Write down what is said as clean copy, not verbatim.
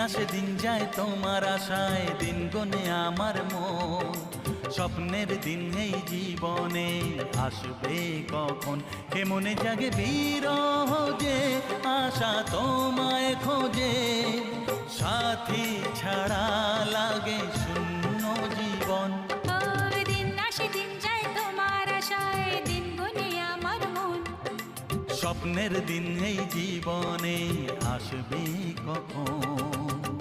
আসে দিন যায় তোমার আশায়, দিন গনে আমার মন। স্বপ্নের দিন এই জীবনে আসবে কখন, কেমনে জাগে বিরহ যে আশা তোমায় খোঁজে। সাথী ছাড়া লাগে শূন্য জীবন। দিন আসে দিন যায় তোমার আশায়, দিন গুনে আমার মন। স্বপ্নের দিন এই জীবনে আসবে কখন।